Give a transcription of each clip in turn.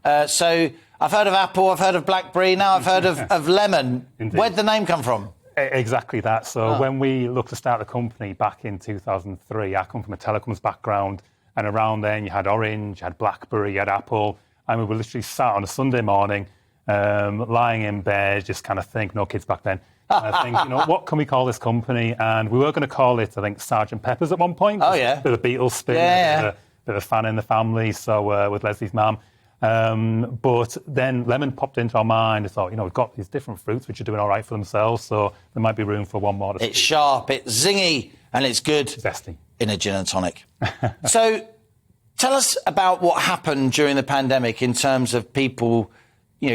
So I've heard of Apple, I've heard of BlackBerry, now I've heard of Lemon. Indeed. Where'd the name come from? Exactly that. So when we looked to start the company back in 2003, I come from a telecoms background, and around then you had Orange, you had BlackBerry, you had Apple, and we were literally sat on a Sunday morning, lying in bed, just kind of think, no kids back then, think, what can we call this company? And we were going to call it, I think, Sergeant Pepper's at one point. Oh, yeah. Bit of a Beatles spin, bit of a fan in the family, so with Leslie's mum. But then Lemon popped into our mind. I thought, we've got these different fruits which are doing all right for themselves, so there might be room for one more. It's sharp, it's zingy, and it's good. Zesty. In a gin and tonic. So tell us about what happened during the pandemic in terms of people,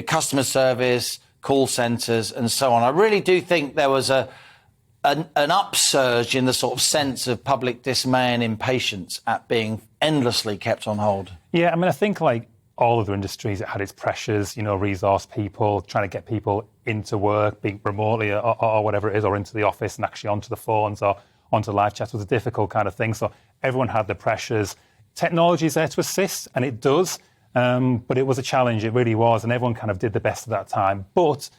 customer service, call centres and so on. I really do think there was an upsurge in the sort of sense of public dismay and impatience at being endlessly kept on hold. Yeah, I think like all other industries, it had its pressures, resource people, trying to get people into work, being remotely or whatever it is, or into the office and actually onto the phones or onto live chats was a difficult kind of thing. So everyone had the pressures. Technology is there to assist, and it does, but it was a challenge, it really was, and everyone kind of did the best at that time. But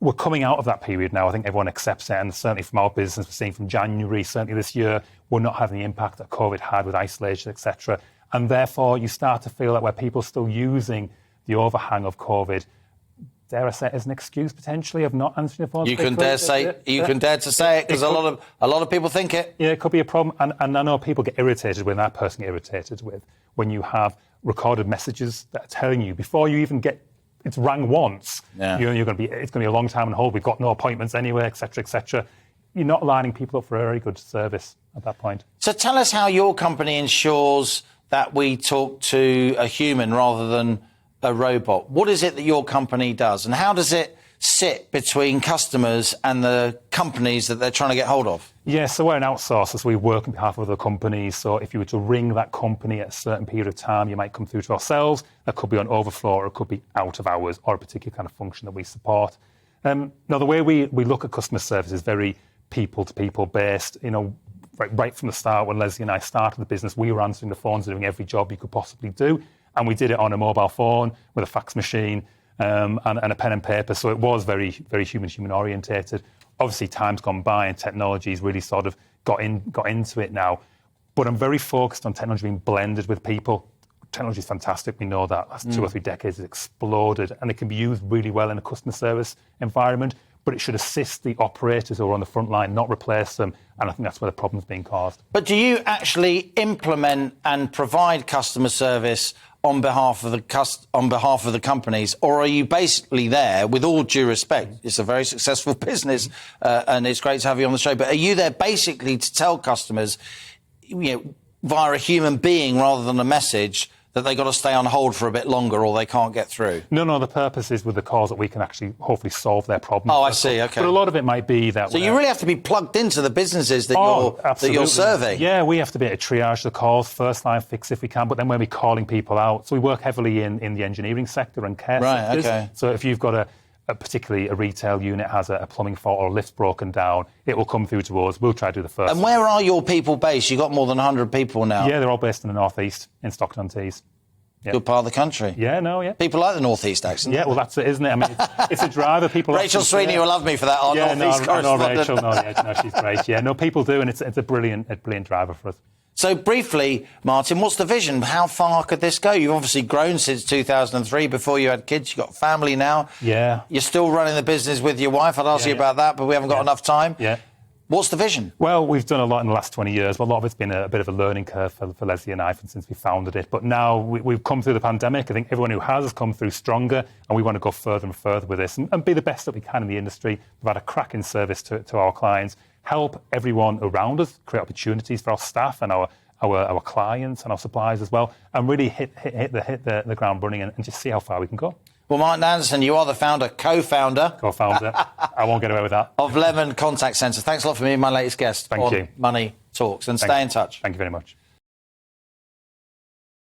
we're coming out of that period now. I think everyone accepts it, and certainly from our business, we're seeing from January, certainly this year, we're not having the impact that COVID had with isolation, etc. And therefore, you start to feel that where people are still using the overhang of COVID, dare I say, as an excuse potentially of not answering the phone. You can dare to say it because a lot of people think it. Yeah, it could be a problem, and I know people get irritated when that person get irritated with when you have recorded messages that are telling you before you even get it's rang once. Yeah. It's going to be a long time on hold. We've got no appointments anyway, etc., etc. You're not lining people up for a very good service at that point. So tell us how your company ensures that we talk to a human rather than a robot. What is it that your company does, and how does it sit between customers and the companies that they're trying to get hold of? Yeah, so we're an outsourcer, so we work on behalf of other companies. So if you were to ring that company at a certain period of time, you might come through to ourselves. That could be on overflow, or it could be out of hours, or a particular kind of function that we support. Now, the way we look at customer service is very people-to-people based. Right from the start, when Leslie and I started the business, we were answering the phones and doing every job you could possibly do. And we did it on a mobile phone with a fax machine and a pen and paper. So it was very, very human orientated. Obviously, time's gone by and technology's really sort of got into it now. But I'm very focused on technology being blended with people. Technology is fantastic. We know that. Last 2 or 3 decades, it's exploded, and it can be used really well in a customer service environment. But it should assist the operators who are on the front line, not replace them. And I think that's where the problem's being caused. But do you actually implement and provide customer service on behalf of the companies, or are you basically there, with all due respect, it's a very successful business and it's great to have you on the show, but are you there basically to tell customers, via a human being rather than a message, that they got to stay on hold for a bit longer or they can't get through? No, the purpose is with the calls that we can actually hopefully solve their problem. Oh, I see, OK. But a lot of it might be that... So you really have to be plugged into the businesses that you're serving? Yeah, we have to be able to triage the calls, first line fix if we can, but then when we're calling people out. So we work heavily in the engineering sector and care sectors. OK. So if you've got particularly a retail unit has a plumbing fault or a lift's broken down, it will come through to us. We'll try to do the first. And where are your people based? You've got more than 100 people now. Yeah, they're all based in the northeast, in Stockton-on-Tees. Yep. Good part of the country. Yeah. People like the northeast accent. Yeah, well, that's it, isn't it? I mean, it's a driver. People. Rachel Sweeney will love me for that. Our northeast correspondent. Rachel. No, she's great. Yeah, no, people do, and it's a brilliant driver for us. So briefly, Martin, what's the vision? How far could this go? You've obviously grown since 2003. Before you had kids, you've got family now. Yeah. You're still running the business with your wife. I'd ask you about that, but we haven't got enough time. Yeah. What's the vision? Well, we've done a lot in the last 20 years, but a lot of it's been a bit of a learning curve for Leslie and I since we founded it. But now we've come through the pandemic. I think everyone who has come through stronger, and we want to go further and further with this and be the best that we can in the industry. We've had a cracking service to our clients, help everyone around us, create opportunities for our staff and our clients and our suppliers as well, and really hit the ground running and just see how far we can go. Well, Martin Anderson, you are the co-founder. I won't get away with that. Of Lemon Contact Centre. Thanks a lot for being my latest guest Thank you. Money Talks, and stay in touch. Thank you very much.